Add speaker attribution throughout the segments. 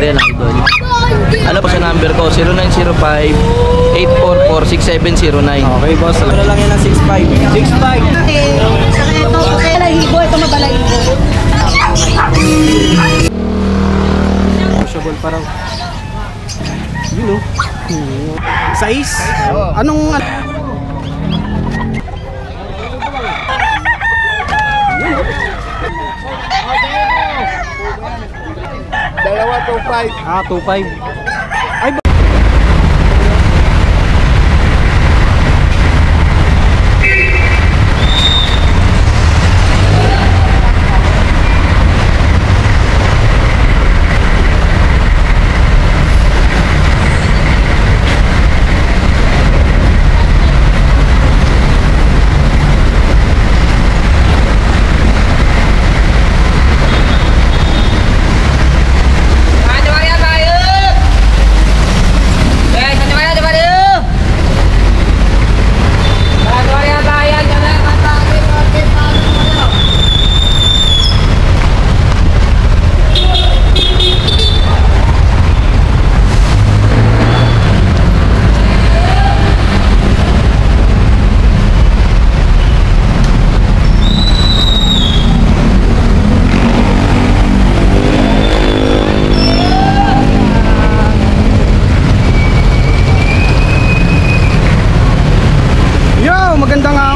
Speaker 1: liver yan, idol. Ano po sa number ko? 0905-844-6709.
Speaker 2: Okay, boss.
Speaker 1: Ano lang yan ng 6'5".
Speaker 2: 6'5".
Speaker 3: Saka ito, balahibo. Ito mabalahibo.
Speaker 2: Negotiable pa raw. Yun o. Size? Anong...
Speaker 4: Dalawa 2.5.
Speaker 2: Ah, 2.5. Ay,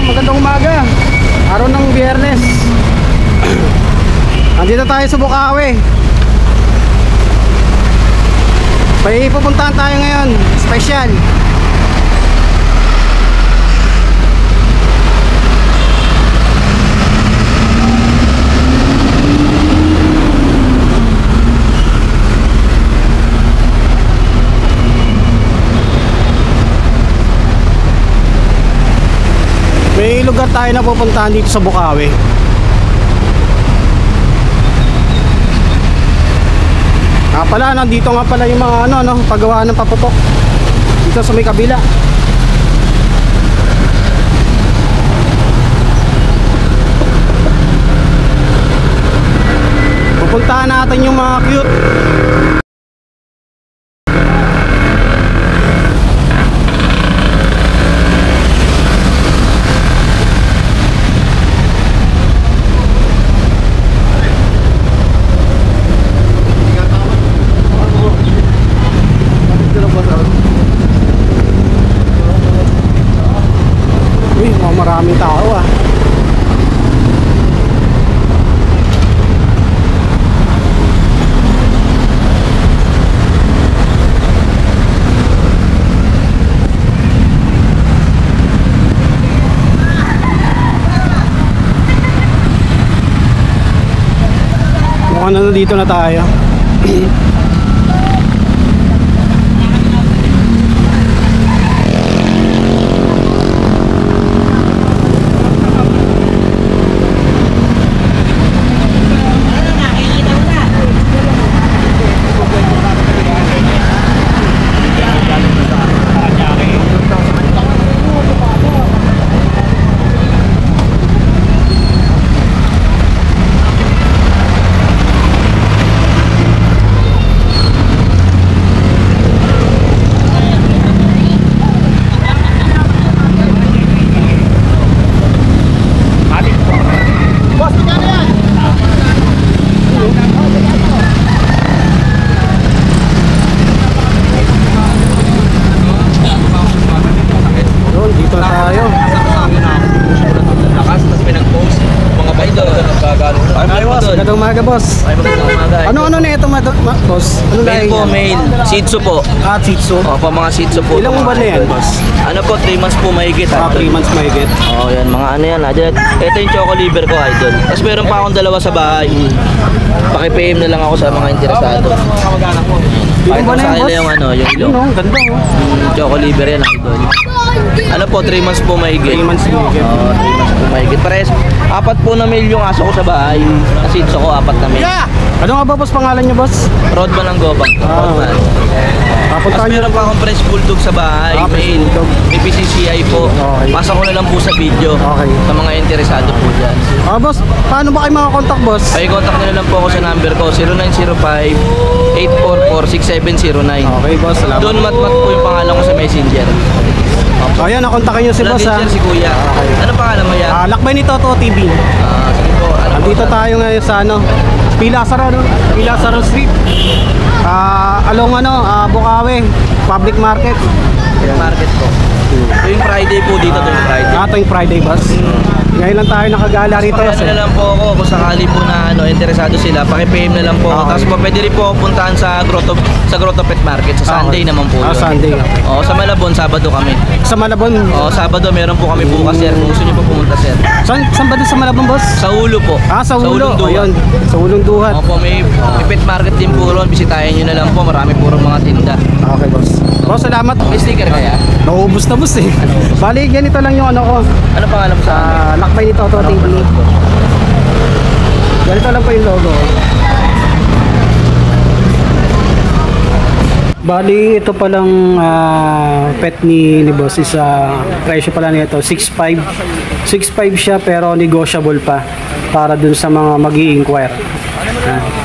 Speaker 2: magandang umaga. Araw ng Biyernes. Andito tayo sa Bukawi. May pupuntahan tayo ngayon, special. May lugar tayo na pupuntahan dito sa Bukawi. Pala, nandito nga pala yung mga paggawa ng paputok dito sa may kabila. Pupuntahan natin yung mga cute. Maraming tao ah. Mukhang nandito na tayo. Magandang umaga, boss.
Speaker 1: Magandang umaga.
Speaker 2: Ano na ito, boss? Ano
Speaker 1: Mail po, mail. Shih Tzu po.
Speaker 2: Ah, Shih Tzu.
Speaker 1: Opo, mga Shih Tzu po.
Speaker 2: Ilang buwan na yan, boss?
Speaker 1: Ano po, 3 months po mahigit.
Speaker 2: 3 months mahigit.
Speaker 1: Oo, yan. Mga ano yan, idol. Ito yung choco liver ko, idol. Tapos meron pa akong dalawa sa bahay. Paki-PM na lang ako sa mga interesado. Kahit kung sa kanila yung yung ilong.
Speaker 2: Ganda mo.
Speaker 1: Choco liver yan, idol. Ano po, 3 months po mahigit.
Speaker 2: 3 months mahigit.
Speaker 1: Oo, 3 months Mahigit. Pares, 4 po na mil yung aso ko sa bahay. Kasi itso ko, 4 na mil.
Speaker 2: Ano nga ba boss pangalan niyo boss?
Speaker 1: Rodman ang gobang. Rodman.
Speaker 2: Papunta
Speaker 1: Tapos
Speaker 2: niyo
Speaker 1: meron pa akong French Bulldog sa bahay.
Speaker 2: French
Speaker 1: Mail.
Speaker 2: Bulldog.
Speaker 1: May PCCI po.
Speaker 2: Okay.
Speaker 1: Pasa ko na lang po sa video.
Speaker 2: Okay.
Speaker 1: Sa mga interesado po dyan.
Speaker 2: Boss, paano ba kayo makakontak boss?
Speaker 1: Ay, contact nyo na lang po ako sa number ko. 0905-844-6709.
Speaker 2: Okay boss, salamat.
Speaker 1: Don Matmat po yung pangalan ko sa Messenger.
Speaker 2: Ayan, nakontakin niyo si boss ha.
Speaker 1: Messenger si Kuya.
Speaker 2: Okay.
Speaker 1: Ano pangalan mo yan?
Speaker 2: Lakbay ni Toto TV.
Speaker 1: Sige po. Ano po?
Speaker 2: Andito tayo ngayon sa Pilasaro, no? Pilasaro Street. Along Bukawi, Public Market.
Speaker 1: Market po. Tuwing Friday po dito, tuwing Friday.
Speaker 2: Tuwing Friday, boss. Ngayon lang tayo nakagala rito.
Speaker 1: Pakilala na lang po ako kung sakali po na interesado sila, paki-PM na lang po ako.
Speaker 2: Okay.
Speaker 1: Tapos po pwede rin po ako puntahan sa Grotto Pet Market sa Sunday
Speaker 2: Okay.
Speaker 1: naman po. yun.
Speaker 2: Sunday.
Speaker 1: Oo, sa Malabon, Sabado kami.
Speaker 2: Sa Malabon.
Speaker 1: Oo, Sabado meron po kami bukas, sir. Kung gusto niyo po pumunta, sir.
Speaker 2: Saan ba doon sa Malabon, boss?
Speaker 1: Sa Ulo po.
Speaker 2: Sa Ulo.
Speaker 1: Ulong Duhat.
Speaker 2: Ayun. Sa Ulong Duhat.
Speaker 1: Opo, may pet market din po ron. Bisitahin nyo na lang po. Marami po ron mga tinda.
Speaker 2: Okay, boss. Boss, salamat.
Speaker 1: May sticker kaya?
Speaker 2: Naubos na, boss eh. Bali, ganito lang yung ko.
Speaker 1: Ano pangalan mo sa akin?
Speaker 2: Lakbay ni Toto TV. Ganito lang po yung logo. Bali, ito palang pet ni boss is presyo pala nito 6.5. 6.5 siya pero negotiable pa para dun sa mga mag-i-inquire.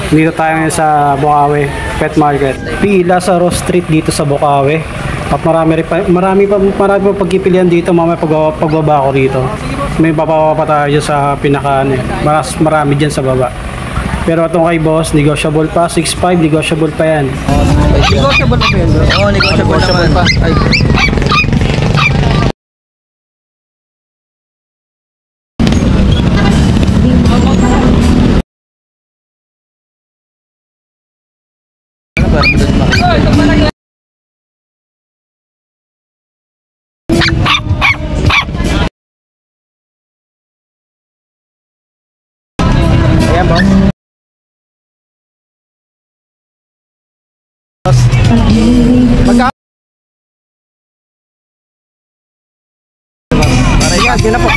Speaker 2: Dito tayo ngayon sa Bukawi Pet Market. Lazaro Street dito sa Bukawi. At marami pa pagpipilian dito mamaya pagbaba ko dito. May bababa pa tayo sa pinaka marami diyan sa baba. Pero itong kay boss, negotiable pa, 6.5, negotiable pa yan. Negotiable pa yan, bro?
Speaker 1: Oo, negotiable naman.
Speaker 2: pa. Ay.
Speaker 1: Ano ba? Doon makikita.
Speaker 2: Ayan, boss. Magka... Para yan, yun na po.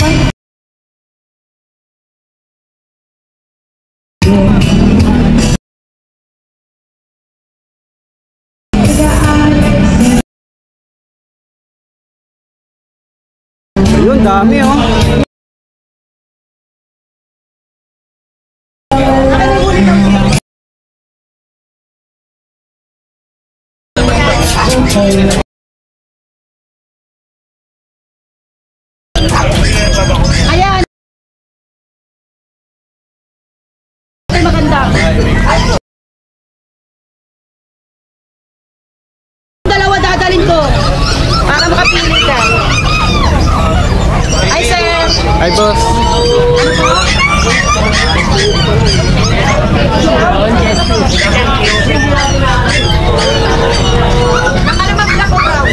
Speaker 2: Ayun, dami
Speaker 3: Ayan. Ay, maganda. Dalawa dadalhin ko para makapili ka. Ay, sir.
Speaker 2: Hi, boss.
Speaker 3: Nakalamag ko raw.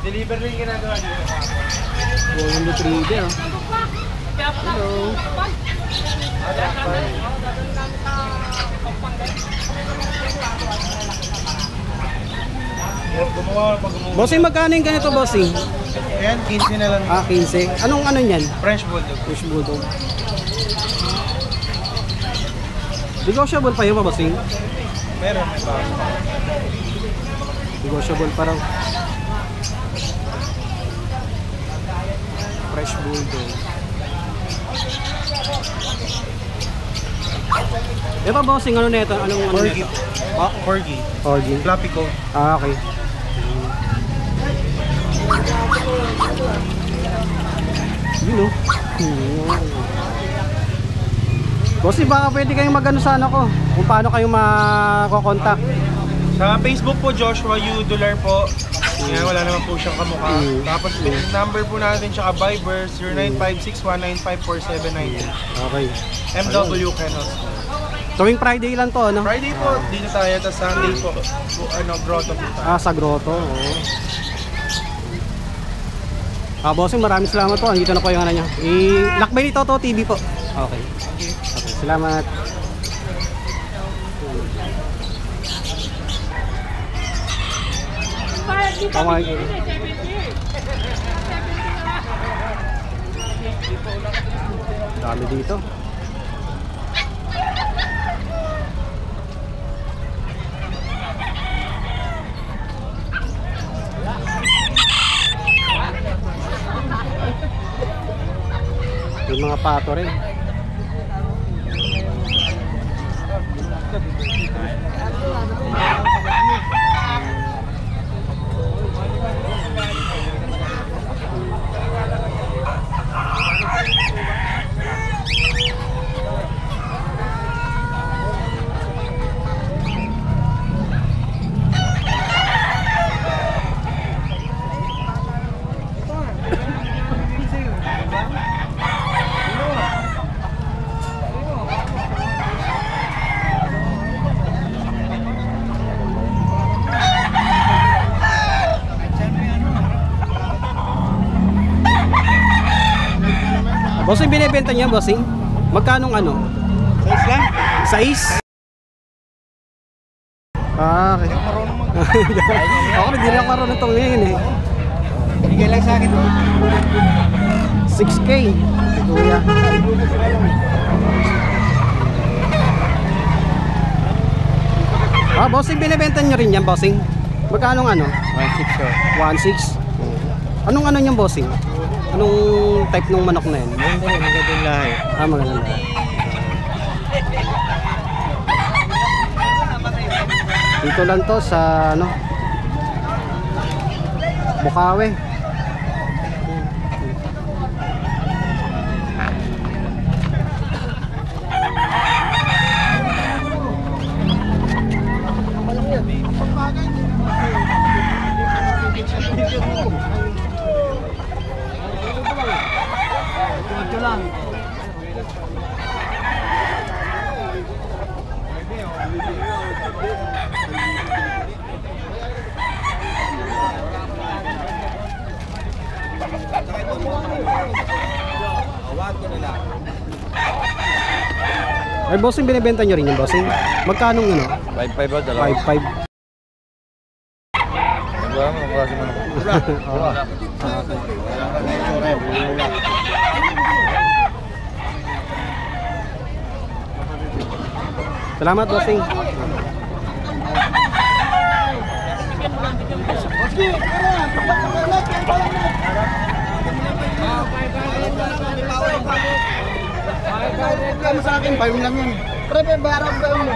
Speaker 2: Deliver rin ginagawa niyo. Buong Lutride, oh. Hello. Bossing, magkano yung ganito, bossing?
Speaker 5: Ayan, 15 na lang.
Speaker 2: 15. Anong ano yan?
Speaker 5: French Bulldog.
Speaker 2: Push bulldog. Negotiable pa yun pa, bossing?
Speaker 5: Meron, may bago.
Speaker 2: Negotiable pa raw. Fresh bulldog. Di ba, bossing, ano na ito? Anong ano
Speaker 5: Corgi.
Speaker 2: nito?
Speaker 5: Corgi.
Speaker 2: Corgi.
Speaker 5: Fluffy coat.
Speaker 2: Okay. Yun o. Bossy, baka pwede kayong mag-ano sa ano ko kung paano kayo makokontak.
Speaker 5: Sa Facebook po, Joshua U. Dular po. Yan, wala naman po siyang kamukha. Tapos yung number po natin siya Viber 0956-195-4798.
Speaker 2: Okay.
Speaker 5: MW Kenos.
Speaker 2: Tuwing Friday lang to, ano?
Speaker 5: Friday po, dito tayo. Tapos Sunday po, grotto po tayo.
Speaker 2: Sa grotto. Oo. Bossing, maraming salamat po. Andito na po yung ano nyo. Lakbay ni Toto TV po. Okay. Okay, salamat. Okay. Dami dito. Yung mga pato rin. Bossing, binibenta niya, bossing? Magkano ano?
Speaker 5: Size lang?
Speaker 2: Size? Okay. Ako hindi lang marunong itong ngayon eh.
Speaker 5: Bigay lang sa akin.
Speaker 2: 6K. Kuya. Bossing, binibenta niyo rin yan, bossing? Magkano ano?
Speaker 5: 1.6 sure.
Speaker 2: 1.6? Anong ano niyang bossing? Anong type ng manok na yun?
Speaker 5: Magandang lahi.
Speaker 2: Maganda. Dito lang to sa ano? Bukawi. Ay, bossing, binibenta nyo rin yung bossing? Magkano ano?
Speaker 1: 5-5 ba? Dalawa.
Speaker 2: 5-5.
Speaker 1: Diba? Mga klase mo na.
Speaker 2: Salamat, bossing.
Speaker 4: Kamo sa akin, 5 lang yun. Pre, barang ba yun?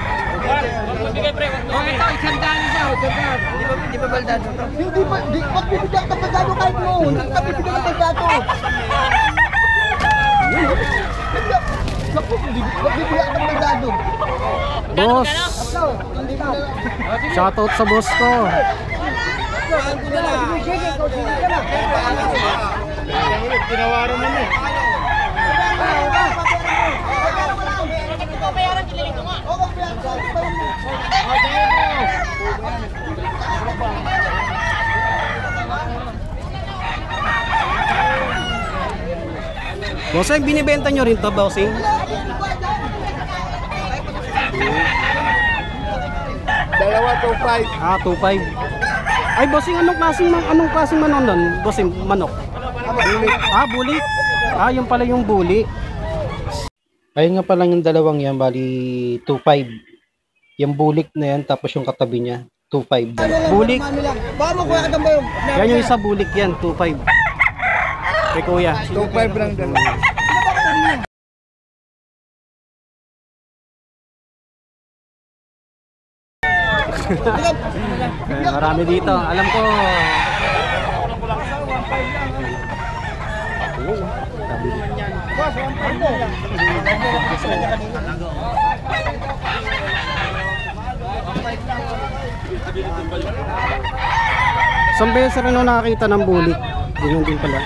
Speaker 3: Di ba baldado to?
Speaker 4: Hindi ba, wag bibigyan ka pagkano kahit mo. Hindi ka bibigyan ka pagkano. Naku, wag bibigyan ka pagkano.
Speaker 2: Boss, shoutout sa boss ko.
Speaker 5: Tinawaran mo na.
Speaker 2: Bossing, binibenta nyo rin to, bossing?
Speaker 4: Dalawa to 5.
Speaker 2: 2.5. Ay, bossing, anong klaseng manok nun? Bossing, manok? Bulik. Ah, bulik. Ah, yun pala yung bulik. Ayun nga pala yung dalawang yan, bali 2.5. Yung bulik na yan, tapos yung katabi niya, 2.5. Bulik.
Speaker 4: Baka mo kuya ka ba yung?
Speaker 2: Yan yung isa bulik yan, 2.5. Kay kuya.
Speaker 4: 2.5 lang dalawa.
Speaker 2: Marami dito. Alam ko. Isang beses rin ako nakakita ng bulik. Ganyan din pala.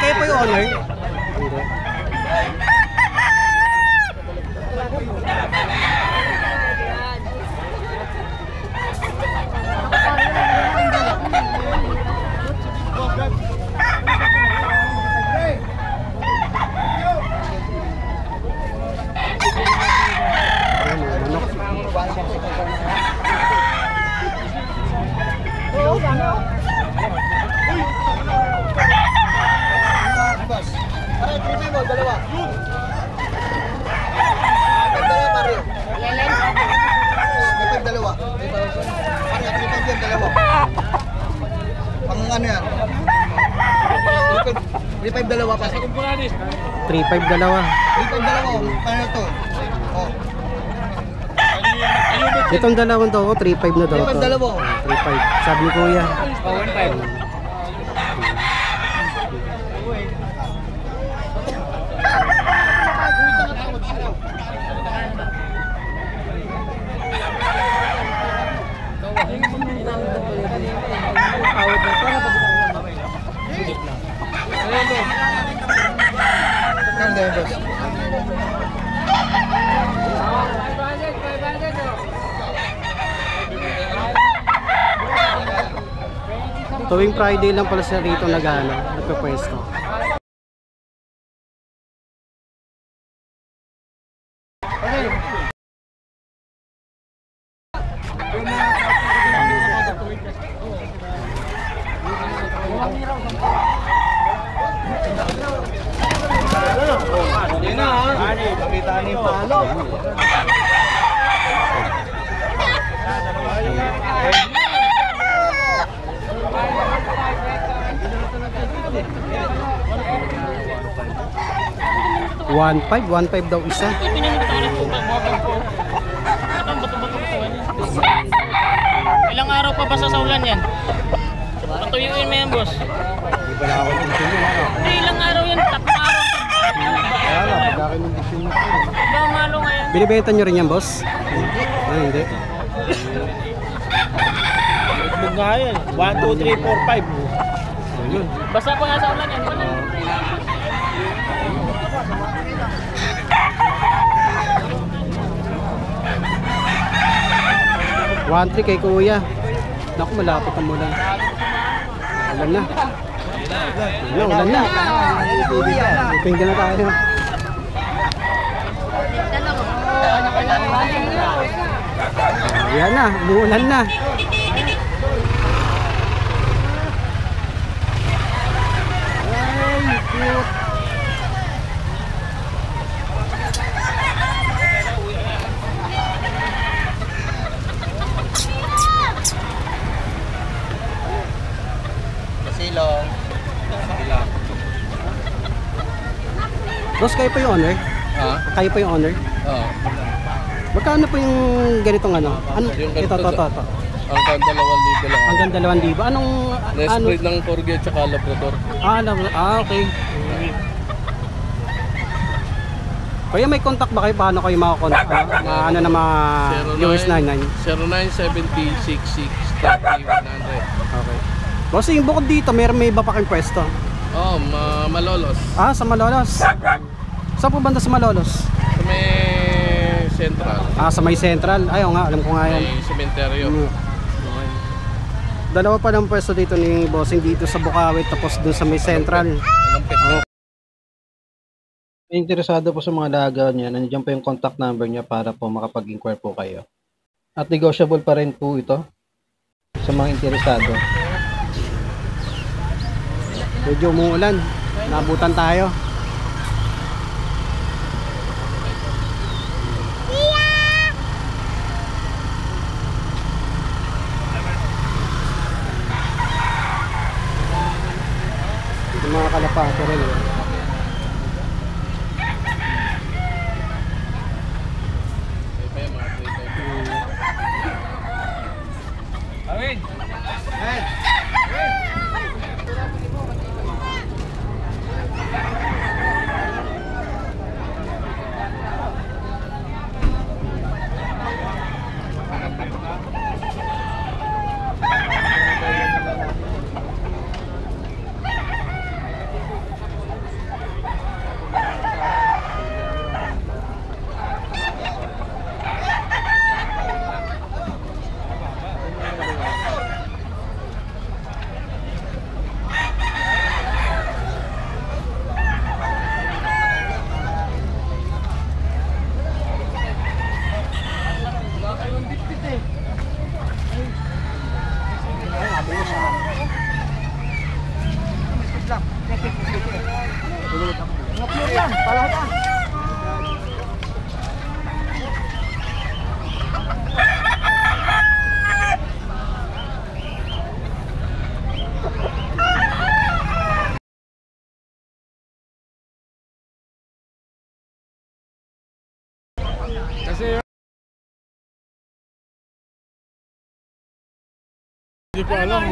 Speaker 2: Kayo po yung owner?
Speaker 4: Ano yan? 3.5 dalawa pa.
Speaker 2: 3.5 dalawa.
Speaker 4: 3.5 dalawa. Ano to? Oh.
Speaker 2: Itong dalawang to, 3.5 na daw.
Speaker 4: 3.5 dalawa.
Speaker 2: 3.5. Sabi ni kuya. 1.5. Tuwing Friday lang pala siya rito nagpapwesto. $1.5 daw isa.
Speaker 6: Ilang araw pa ba sa saulan yan? Patuyuin mo yan, boss. Hindi, ilang araw yan. 3 araw. Ba, malo ngayon.
Speaker 2: Binibenta nyo rin yan, boss? Hindi.
Speaker 5: Itlog nga yan. 1, 2, 3, 4, 5.
Speaker 6: Basta pa nga saulan yan.
Speaker 2: $1.3 kay kuya. Naku, malapit ang ulan. Ulan na. Ulan na. Ipinggan na tayo. Ayan na, umuulan na. Ay, cute.
Speaker 4: Silong.
Speaker 2: Boss, kayo pa yung owner?
Speaker 7: Ha?
Speaker 2: Kayo pa yung owner?
Speaker 7: Oo.
Speaker 2: Magkano po yung ganitong ano?
Speaker 7: Yung
Speaker 2: Ito.
Speaker 7: Hanggang 2,000 lang.
Speaker 2: Hanggang 2,000. Anong,
Speaker 7: Na-spread ng Corgi at saka Labrador.
Speaker 2: okay. Kuya, may contact ba kayo? Paano kayo makakontak? Ano na mga viewers na yun?
Speaker 7: 0970-66-30-100.
Speaker 2: Okay. Bossing, bukod dito, may iba pa kayong pwesto?
Speaker 7: Oh, Malolos.
Speaker 2: Ah, sa Malolos. Saan po banda sa Malolos?
Speaker 7: Sa may Central.
Speaker 2: Ah, sa may Central. Ayaw nga, alam ko nga yan.
Speaker 7: May sementeryo.
Speaker 2: Okay. Dalawa pa ng pwesto dito ni Bossing dito sa Bukawi tapos doon sa may Central. Okay. Interesado po sa mga alaga niya, nandiyan po yung contact number niya para po makapag-inquire po kayo. At negotiable pa rin po ito sa mga interesado. Medyo umuulan. Nabutan tayo. Yung mga kalapate rin.
Speaker 7: Hindi ko alam.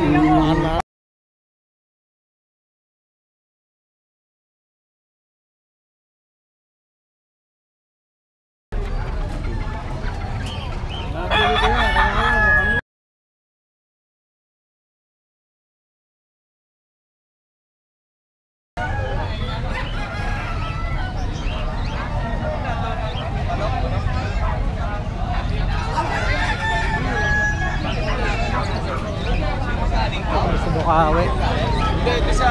Speaker 2: Sa Bukawi.
Speaker 5: Hindi, ito sa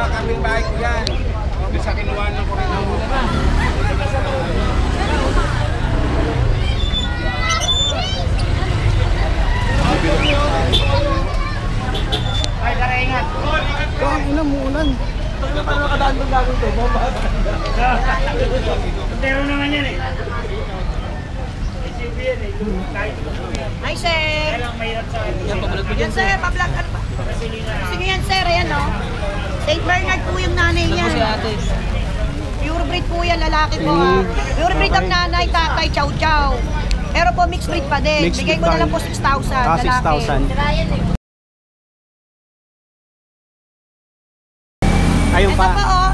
Speaker 5: kaming bahay ko yan. Ito sa kinuha ng kurino.
Speaker 2: Ang ina mo ulan.
Speaker 3: Hi, sir. Yan, sir. Pa-vlog ka pa. Sige yan, sir. Ayan, no? St. Bernard po yung nanay niya. Pure breed po yan, lalaki po. Pure breed ang nanay, tatay, chow chow. Pero po, mixed breed pa din.
Speaker 2: Mixed
Speaker 3: Bigay
Speaker 2: breed
Speaker 3: ko na
Speaker 2: pa
Speaker 3: lang
Speaker 2: rin.
Speaker 3: po 6,000.
Speaker 2: Ah,
Speaker 3: lalaki.
Speaker 2: 6,000. Ayun
Speaker 3: Ito
Speaker 2: pa.
Speaker 3: pa, oh.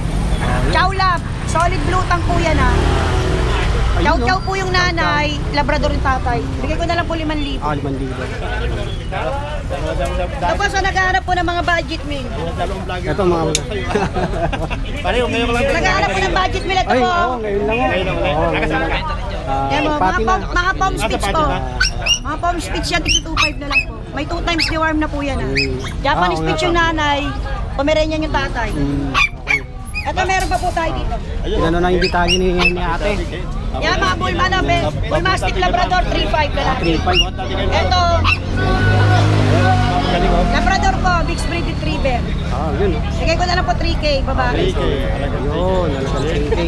Speaker 3: Chow lab. Solid blue tang po yan, ha. Chow
Speaker 2: Ayun,
Speaker 3: chow
Speaker 2: no?
Speaker 3: po yung nanay, labrador yung tatay. Bigay ko na lang po 5,000.
Speaker 2: Ah, 5,000.
Speaker 3: Tapos sa naghahanap po ng mga budget meal.
Speaker 2: Ito mga
Speaker 3: Naghahanap po ng budget meal. Ito
Speaker 2: Ay,
Speaker 3: po.
Speaker 2: oo, ngayon lang. Oo, ngayon lang.
Speaker 3: Yan mo,
Speaker 2: Pati na.
Speaker 3: mga palm speech po. Mga palm speech yan, 2.5 na lang po. May 2 times deworm na po yan, ha. Japanese
Speaker 2: Ah, oo
Speaker 3: speech
Speaker 2: nga
Speaker 3: yung nanay, Pomeranian yung tatay. Ito meron pa po tayo dito.
Speaker 2: Inano na yung detalye ni ate.
Speaker 3: Yan mga bull mastic labrador 3.5 na lang.
Speaker 2: 3,500.
Speaker 3: Ito, labrador po, mixed breed retriever.
Speaker 2: Ah, yun.
Speaker 3: Bigay ko na lang po 3K, babae.
Speaker 2: Yun, nalagang 3K.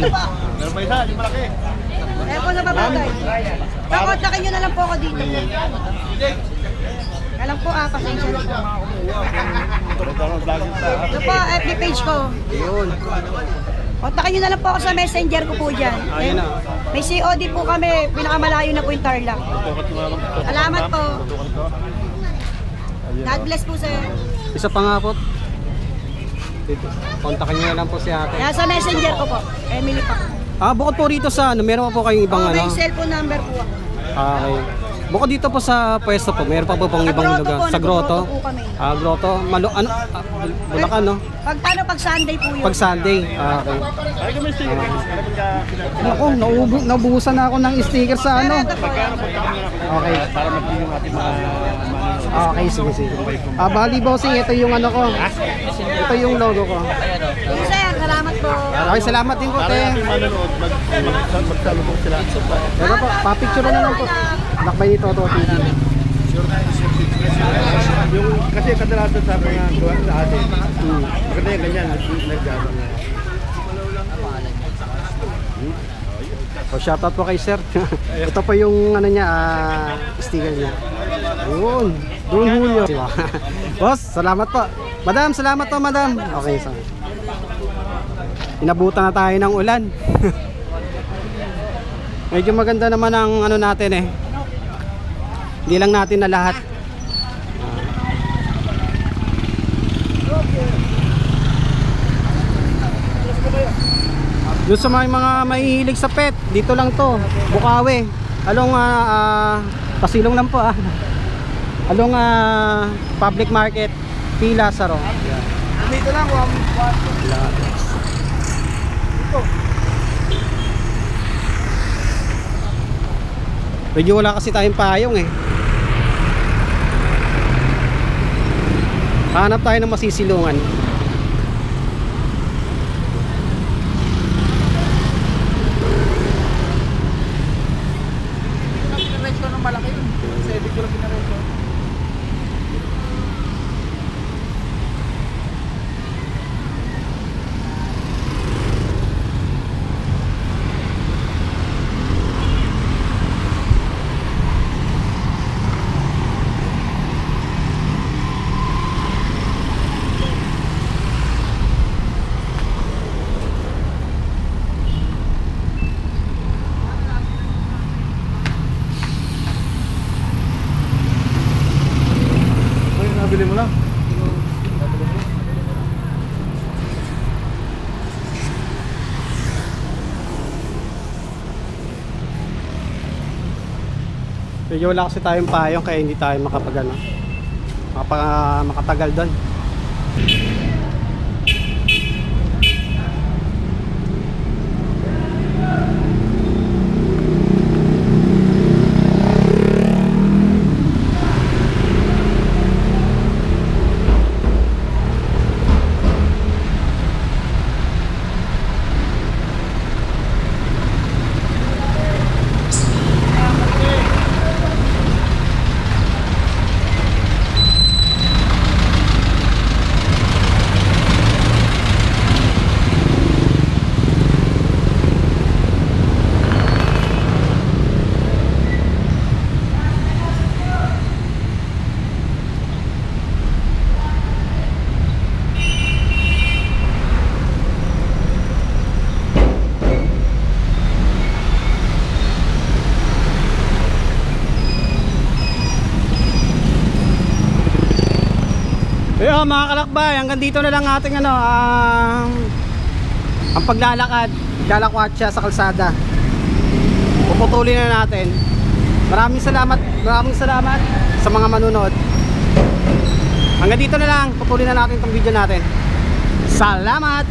Speaker 3: Ayan po sa babatay. Pakontakin nyo na lang po ako dito. Alam po pasensya na po. Ito po, FB page ko.
Speaker 2: Yun.
Speaker 3: Kontakin nyo na lang po ako sa messenger ko po dyan.
Speaker 2: Ayun na.
Speaker 3: May COD po kami, pinakamalayo na po yung Tarlac. Salamat po. God bless po, sir.
Speaker 2: Isa pa nga po. Dito. Kontakin nyo na lang po si ate.
Speaker 3: Nasa messenger ko po, Emily pa.
Speaker 2: Bukod po rito sa ano, meron pa po kayong ibang
Speaker 3: May
Speaker 2: ano?
Speaker 3: cellphone number po ako.
Speaker 2: Okay. Bukod dito po sa pwesto po, meron pa po pong
Speaker 3: Sa
Speaker 2: ibang
Speaker 3: grotto
Speaker 2: lugar.
Speaker 3: po,
Speaker 2: Sa grotto?
Speaker 3: nag-grotto po kami.
Speaker 2: Grotto. Bulacan, no?
Speaker 3: Pag Sunday po yun.
Speaker 2: Pag Sunday. Okay. Ako, naubusan na ako ng sticker sa ano.
Speaker 3: Ito po.
Speaker 2: Okay. Okay, sige. Bali bossing, ito yung ano ko. Ito yung logo ko.
Speaker 3: Yes, sir, salamat po.
Speaker 2: Okay, salamat din po, te. Ito po, papicture na lang po. Lakbay ni Toto TV.
Speaker 7: Yung, kasi kadalasan sa mga gawa sa atin, maganda yung ganyan, nag-gano na.
Speaker 2: Shoutout po kay sir. Ito po yung ano niya, sticker niya. Yun. Don Julio. Diba? Boss, salamat po. Madam, salamat po, madam. Okay, so. Inabutan na tayo ng ulan. Medyo maganda naman ang ano natin eh. Hindi lang natin na lahat. Doon sa mga mahihilig sa pet, dito lang to, Bukawi. Along Pasilong lang po Along Public Market, P. Lazaro.
Speaker 4: Dito lang,
Speaker 2: Medyo wala kasi tayong payong eh. Hanap tayo ng masisilungan.
Speaker 7: Nabili mo lang?
Speaker 2: Medyo wala kasi tayong payong kaya hindi tayo makatagal doon. Ayun mga kalakbay, hanggang dito na lang ating ang paglalakad, lalakwatsa sa kalsada. Puputulin na natin. Maraming salamat sa mga manunod. Hanggang dito na lang, puputulin na natin itong video natin. Salamat!